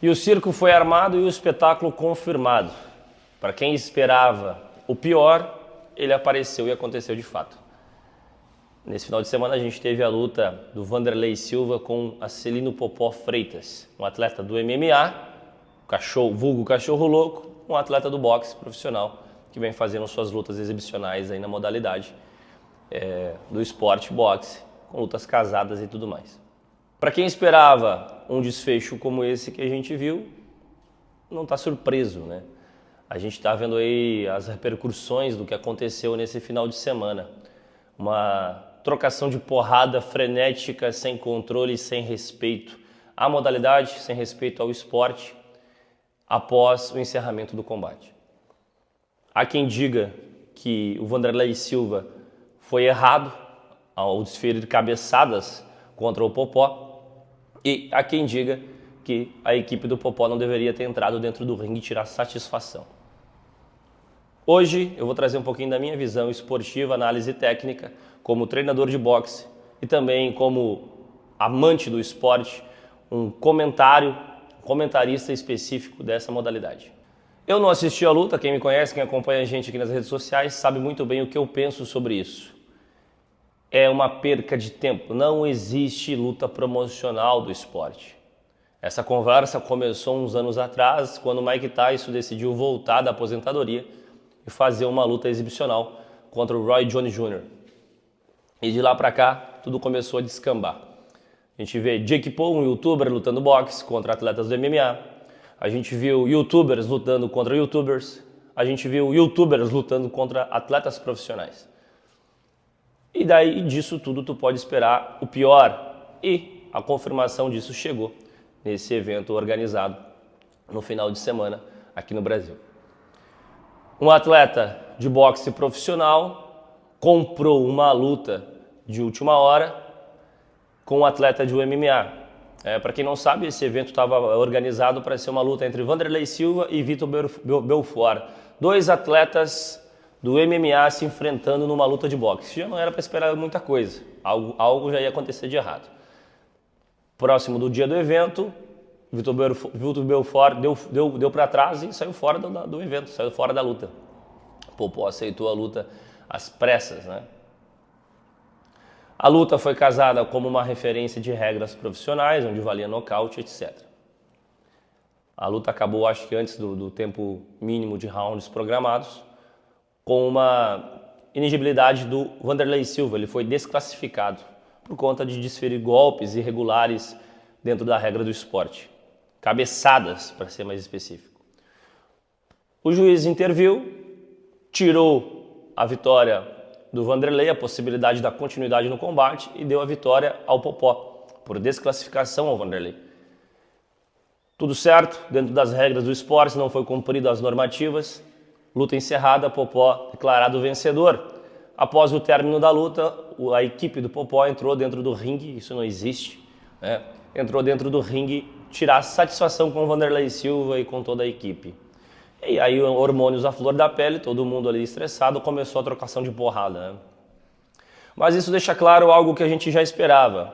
E o circo foi armado e o espetáculo confirmado. Para quem esperava o pior, ele apareceu e aconteceu de fato. Nesse final de semana a gente teve a luta do Wanderlei Silva com Acelino Popó Freitas, um atleta do MMA, vulgo cachorro louco, um atleta do boxe profissional que vem fazendo suas lutas exibicionais aí na modalidade do esporte boxe, com lutas casadas e tudo mais. Para quem esperava um desfecho como esse que a gente viu, não está surpreso, né? A gente está vendo aí as repercussões do que aconteceu nesse final de semana. Uma trocação de porrada frenética, sem controle, sem respeito à modalidade, sem respeito ao esporte, após o encerramento do combate. Há quem diga que o Wanderlei Silva foi errado ao desferir cabeçadas contra o Popó, e há quem diga que a equipe do Popó não deveria ter entrado dentro do ringue e tirar satisfação. Hoje eu vou trazer um pouquinho da minha visão esportiva, análise técnica, como treinador de boxe e também como amante do esporte, um comentarista específico dessa modalidade. Eu não assisti a luta, quem me conhece, quem acompanha a gente aqui nas redes sociais, sabe muito bem o que eu penso sobre isso. É uma perca de tempo, não existe luta promocional do esporte. Essa conversa começou uns anos atrás, quando o Mike Tyson decidiu voltar da aposentadoria e fazer uma luta exibicional contra o Roy Jones Jr. E de lá pra cá, tudo começou a descambar. A gente vê Jake Paul, um youtuber, lutando boxe contra atletas do MMA. A gente viu youtubers lutando contra youtubers. A gente viu youtubers lutando contra atletas profissionais. E daí disso tudo tu pode esperar o pior. E a confirmação disso chegou nesse evento organizado no final de semana aqui no Brasil. Um atleta de boxe profissional comprou uma luta de última hora com um atleta de MMA. Para quem não sabe, esse evento estava organizado para ser uma luta entre Wanderlei Silva e Vitor Belfort. Dois atletas do MMA se enfrentando numa luta de boxe. Já não era para esperar muita coisa. Algo já ia acontecer de errado. Próximo do dia do evento, Vitor Belfort deu para trás e saiu fora do evento, saiu fora da luta. Popó aceitou a luta às pressas, né? A luta foi casada como uma referência de regras profissionais, onde valia nocaute, etc. A luta acabou, acho que antes do tempo mínimo de rounds programados, com uma inigibilidade do Wanderlei Silva. Ele foi desclassificado por conta de desferir golpes irregulares dentro da regra do esporte. Cabeçadas, para ser mais específico. O juiz interviu, tirou a vitória do Wanderlei, a possibilidade da continuidade no combate, e deu a vitória ao Popó, por desclassificação ao Wanderlei. Tudo certo, dentro das regras do esporte, não foi cumprido as normativas. Luta encerrada, Popó declarado vencedor. Após o término da luta, a equipe do Popó entrou dentro do ringue, isso não existe, né? Entrou dentro do ringue tirar satisfação com o Wanderlei Silva e com toda a equipe. E aí, hormônios à flor da pele, todo mundo ali estressado, começou a trocação de porrada, né? Mas isso deixa claro algo que a gente já esperava.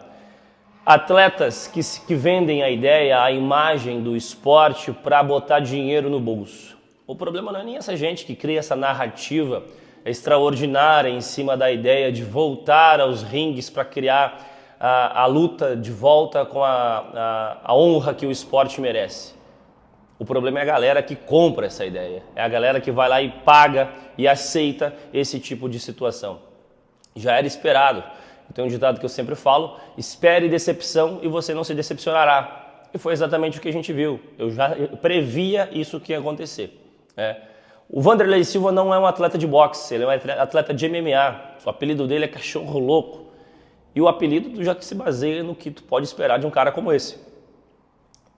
Atletas que vendem a ideia, a imagem do esporte para botar dinheiro no bolso. O problema não é nem essa gente que cria essa narrativa extraordinária em cima da ideia de voltar aos ringues para criar a luta de volta com a honra que o esporte merece. O problema é a galera que compra essa ideia. É a galera que vai lá e paga e aceita esse tipo de situação. Já era esperado. Tem um ditado que eu sempre falo: espere decepção e você não se decepcionará. E foi exatamente o que a gente viu. Eu já previa isso que ia acontecer. O Wanderlei Silva não é um atleta de boxe, ele é um atleta de MMA. O apelido dele é cachorro louco. E o apelido já que se baseia no que tu pode esperar de um cara como esse.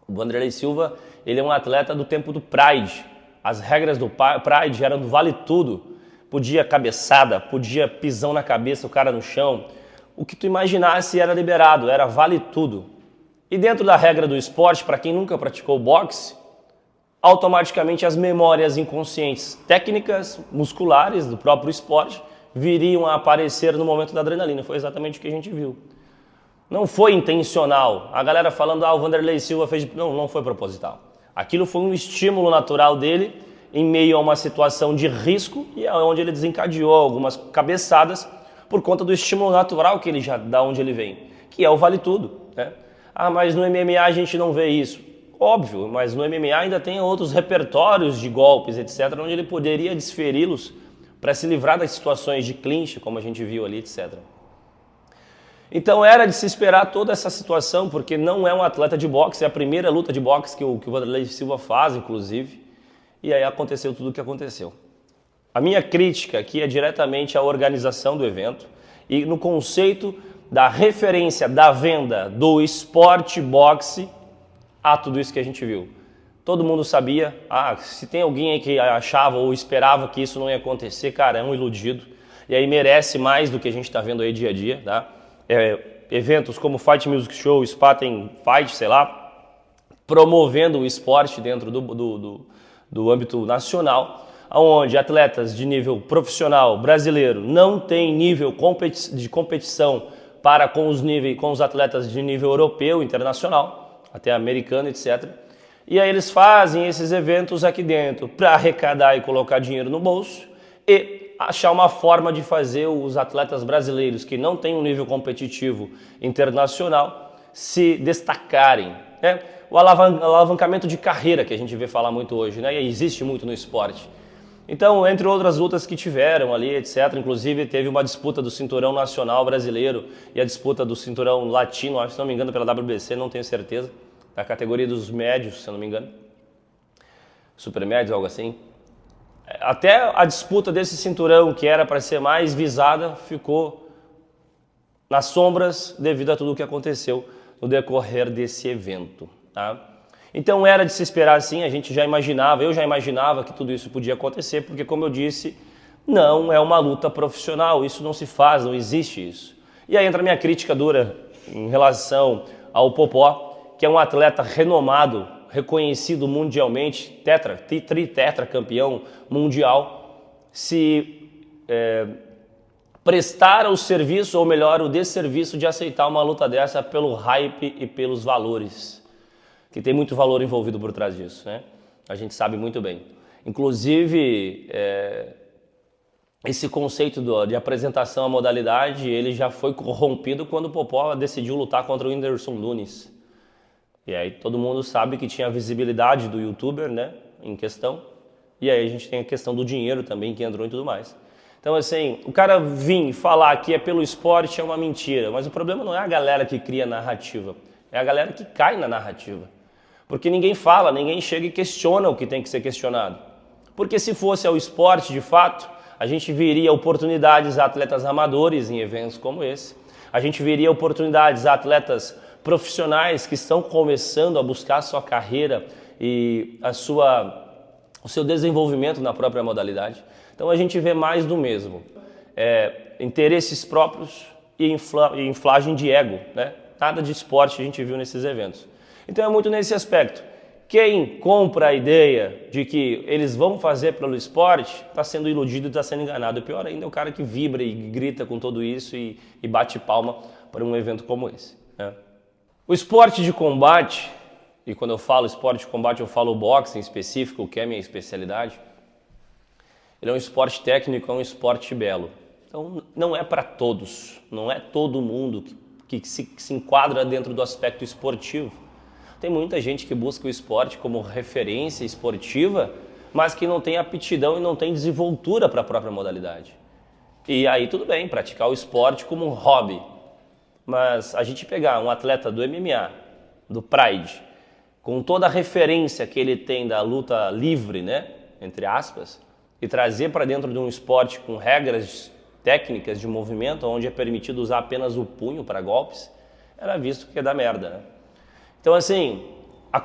O Wanderlei Silva, ele é um atleta do tempo do Pride. As regras do Pride eram do vale tudo. Podia cabeçada, podia pisão na cabeça, o cara no chão. O que tu imaginasse era liberado, era vale tudo. E dentro da regra do esporte, para quem nunca praticou boxe, automaticamente as memórias inconscientes técnicas, musculares do próprio esporte, viriam a aparecer no momento da adrenalina. Foi exatamente o que a gente viu. Não foi intencional. A galera falando, o Wanderlei Silva fez... Não foi proposital. Aquilo foi um estímulo natural dele em meio a uma situação de risco e é onde ele desencadeou algumas cabeçadas por conta do estímulo natural que ele já dá onde ele vem, que é o vale tudo, né? Mas no MMA a gente não vê isso. Óbvio, mas no MMA ainda tem outros repertórios de golpes, etc., onde ele poderia desferi-los para se livrar das situações de clinch, como a gente viu ali, etc. Então era de se esperar toda essa situação, porque não é um atleta de boxe, é a primeira luta de boxe que o Wanderlei Silva faz, inclusive, e aí aconteceu tudo o que aconteceu. A minha crítica aqui é diretamente à organização do evento e no conceito da referência da venda do esporte boxe a tudo isso que a gente viu. Todo mundo sabia, se tem alguém aí que achava ou esperava que isso não ia acontecer, cara, é um iludido. E aí merece mais do que a gente está vendo aí dia a dia, tá? Eventos como Fight Music Show, Spaten Fight, sei lá, promovendo o esporte dentro do âmbito nacional, onde atletas de nível profissional brasileiro não têm nível de competição para com os atletas de nível europeu, internacional, até americano, etc. E aí eles fazem esses eventos aqui dentro para arrecadar e colocar dinheiro no bolso e achar uma forma de fazer os atletas brasileiros que não têm um nível competitivo internacional se destacarem, né? O alavancamento de carreira que a gente vê falar muito hoje, né? E existe muito no esporte. Então, entre outras lutas que tiveram ali, etc., inclusive teve uma disputa do cinturão nacional brasileiro e a disputa do cinturão latino, acho que se não me engano pela WBC, não tenho certeza, da categoria dos médios, se não me engano, super médios, algo assim. Até a disputa desse cinturão, que era para ser mais visada, ficou nas sombras devido a tudo o que aconteceu no decorrer desse evento, tá? Então era de se esperar sim, eu já imaginava que tudo isso podia acontecer, porque como eu disse, não é uma luta profissional, isso não se faz, não existe isso. E aí entra a minha crítica dura em relação ao Popó, que é um atleta renomado, reconhecido mundialmente, tritetra campeão mundial, se prestar o serviço, ou melhor, o desserviço de aceitar uma luta dessa pelo hype e pelos valores, que tem muito valor envolvido por trás disso, né? A gente sabe muito bem. Inclusive, esse conceito de apresentação à modalidade, ele já foi corrompido quando o Popó decidiu lutar contra o Whindersson Nunes. E aí todo mundo sabe que tinha a visibilidade do youtuber, né, em questão. E aí a gente tem a questão do dinheiro também que entrou e tudo mais. Então assim, o cara vir falar que é pelo esporte é uma mentira, mas o problema não é a galera que cria narrativa, é a galera que cai na narrativa. Porque ninguém fala, ninguém chega e questiona o que tem que ser questionado. Porque se fosse ao esporte de fato, a gente veria oportunidades a atletas amadores em eventos como esse. A gente veria oportunidades a atletas profissionais que estão começando a buscar a sua carreira e o seu desenvolvimento na própria modalidade. Então a gente vê mais do mesmo. Interesses próprios e inflagem de ego, né? Nada de esporte a gente viu nesses eventos. Então é muito nesse aspecto. Quem compra a ideia de que eles vão fazer pelo esporte está sendo iludido e está sendo enganado. O pior ainda é o cara que vibra e grita com tudo isso e bate palma para um evento como esse, né? O esporte de combate, e quando eu falo esporte de combate eu falo boxe em específico, que é a minha especialidade, ele é um esporte técnico, é um esporte belo. Então não é para todos, não é todo mundo que se enquadra dentro do aspecto esportivo. Tem muita gente que busca o esporte como referência esportiva, mas que não tem aptidão e não tem desenvoltura para a própria modalidade. E aí tudo bem, praticar o esporte como um hobby. Mas a gente pegar um atleta do MMA, do Pride, com toda a referência que ele tem da luta livre, né, entre aspas, e trazer para dentro de um esporte com regras técnicas de movimento, onde é permitido usar apenas o punho para golpes, era visto que ia dar merda, né? Então assim, a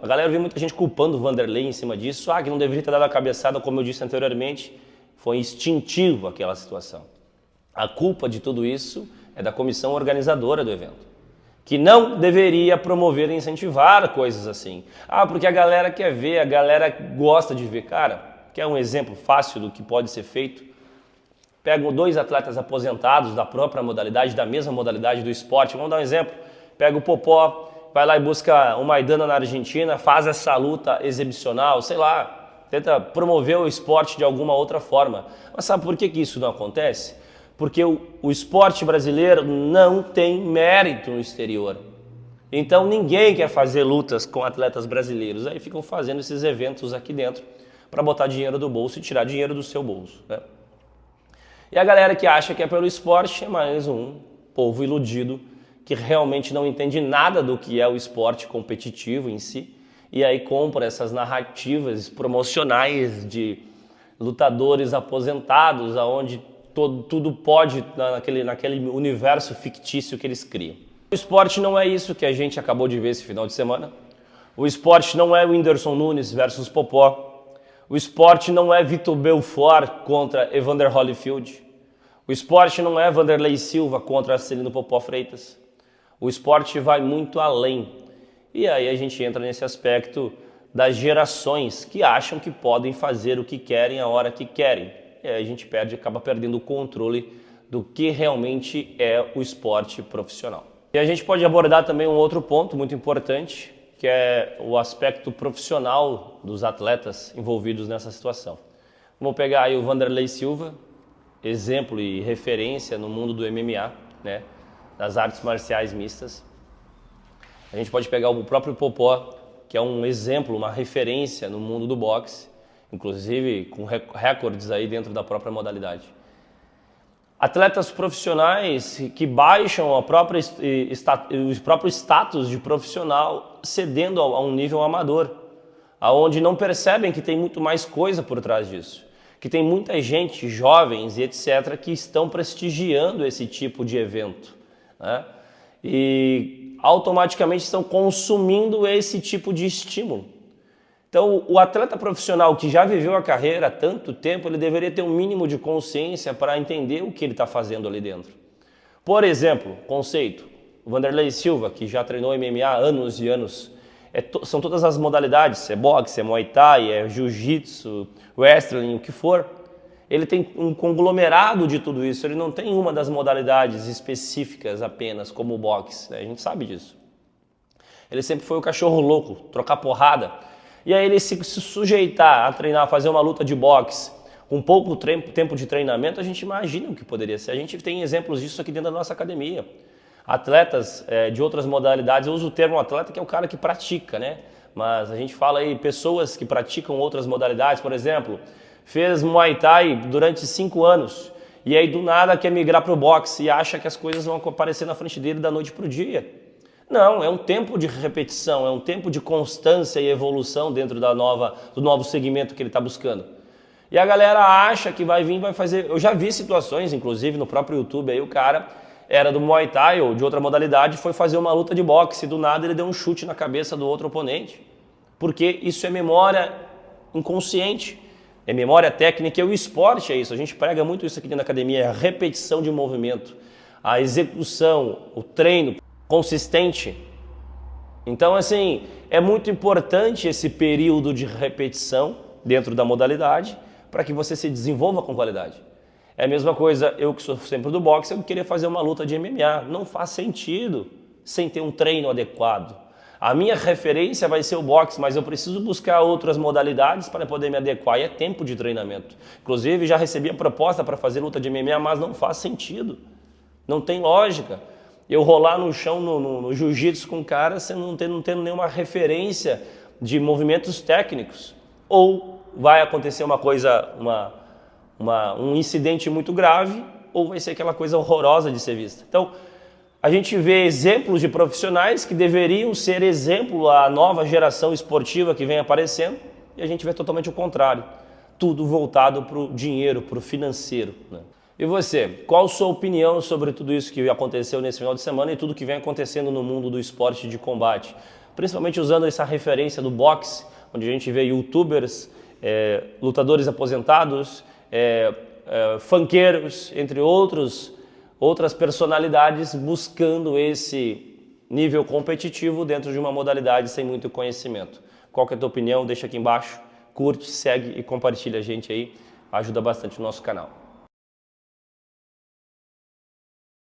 galera vê muita gente culpando o Wanderlei em cima disso, que não deveria ter dado a cabeçada, como eu disse anteriormente, foi instintivo aquela situação. A culpa de tudo isso é da comissão organizadora do evento, que não deveria promover e incentivar coisas assim. Porque a galera quer ver, a galera gosta de ver. Cara, quer um exemplo fácil do que pode ser feito? Pegam 2 atletas aposentados da própria modalidade, da mesma modalidade do esporte. Vamos dar um exemplo. Pega o Popó, vai lá e busca o Maidana na Argentina, faz essa luta exibicional, sei lá, tenta promover o esporte de alguma outra forma. Mas sabe por que isso não acontece? Porque o esporte brasileiro não tem mérito no exterior. Então ninguém quer fazer lutas com atletas brasileiros. Aí ficam fazendo esses eventos aqui dentro para botar dinheiro do bolso e tirar dinheiro do seu bolso, né? E a galera que acha que é pelo esporte é mais um povo iludido que realmente não entende nada do que é o esporte competitivo em si e aí compra essas narrativas promocionais de lutadores aposentados, aonde tudo pode naquele universo fictício que eles criam. O esporte não é isso que a gente acabou de ver esse final de semana. O esporte não é o Whindersson Nunes versus Popó. O esporte não é Vitor Belfort contra Evander Holyfield. O esporte não é Vanderlei Silva contra Celino Popó Freitas. O esporte vai muito além. E aí a gente entra nesse aspecto das gerações que acham que podem fazer o que querem a hora que querem. E aí a gente acaba perdendo o controle do que realmente é o esporte profissional. E a gente pode abordar também um outro ponto muito importante, que é o aspecto profissional dos atletas envolvidos nessa situação. Vamos pegar aí o Vanderlei Silva, exemplo e referência no mundo do MMA, né, das artes marciais mistas. A gente pode pegar o próprio Popó, que é um exemplo, uma referência no mundo do boxe, inclusive com recordes aí dentro da própria modalidade. Atletas profissionais que baixam o próprio status de profissional cedendo a um nível amador, aonde não percebem que tem muito mais coisa por trás disso, que tem muita gente, jovens e etc., que estão prestigiando esse tipo de evento, né? E automaticamente estão consumindo esse tipo de estímulo. Então, o atleta profissional que já viveu a carreira há tanto tempo, ele deveria ter um mínimo de consciência para entender o que ele está fazendo ali dentro. Por exemplo, conceito, o Vanderlei Silva, que já treinou MMA há anos e anos, são todas as modalidades, é boxe, é muay thai, é jiu-jitsu, wrestling, o que for. Ele tem um conglomerado de tudo isso, ele não tem uma das modalidades específicas apenas, como o boxe, né? A gente sabe disso. Ele sempre foi o cachorro louco, trocar porrada. E aí ele se sujeitar a treinar, fazer uma luta de boxe, com pouco tempo de treinamento, a gente imagina o que poderia ser. A gente tem exemplos disso aqui dentro da nossa academia. Atletas de outras modalidades, eu uso o termo atleta que é o cara que pratica, né? Mas a gente fala aí pessoas que praticam outras modalidades, por exemplo, fez Muay Thai durante 5 anos e aí do nada quer migrar para o boxe e acha que as coisas vão aparecer na frente dele da noite para o dia. Não, é um tempo de repetição, é um tempo de constância e evolução dentro do novo segmento que ele está buscando. E a galera acha que vai vir, vai fazer... Eu já vi situações, inclusive no próprio YouTube, aí o cara era do Muay Thai ou de outra modalidade, foi fazer uma luta de boxe e do nada ele deu um chute na cabeça do outro oponente. Porque isso é memória inconsciente, é memória técnica e o esporte é isso. A gente prega muito isso aqui dentro da academia, é a repetição de movimento, a execução, o treino consistente. Então, assim, é muito importante esse período de repetição dentro da modalidade para que você se desenvolva com qualidade. É a mesma coisa, eu que sou sempre do boxe, eu queria fazer uma luta de MMA. Não faz sentido sem ter um treino adequado. A minha referência vai ser o boxe, mas eu preciso buscar outras modalidades para poder me adequar e é tempo de treinamento. Inclusive, já recebi a proposta para fazer luta de MMA, mas não faz sentido. Não tem lógica. Eu rolar no chão no jiu-jitsu com o cara, você não tendo nenhuma referência de movimentos técnicos. Ou vai acontecer uma coisa, um incidente muito grave, ou vai ser aquela coisa horrorosa de ser vista. Então, a gente vê exemplos de profissionais que deveriam ser exemplo à nova geração esportiva que vem aparecendo, e a gente vê totalmente o contrário. Tudo voltado para o dinheiro, para o financeiro, né? E você, qual a sua opinião sobre tudo isso que aconteceu nesse final de semana e tudo que vem acontecendo no mundo do esporte de combate? Principalmente usando essa referência do boxe, onde a gente vê youtubers, lutadores aposentados, funkeiros, entre outras personalidades buscando esse nível competitivo dentro de uma modalidade sem muito conhecimento. Qual que é a tua opinião? Deixa aqui embaixo, curte, segue e compartilha a gente aí, ajuda bastante o nosso canal.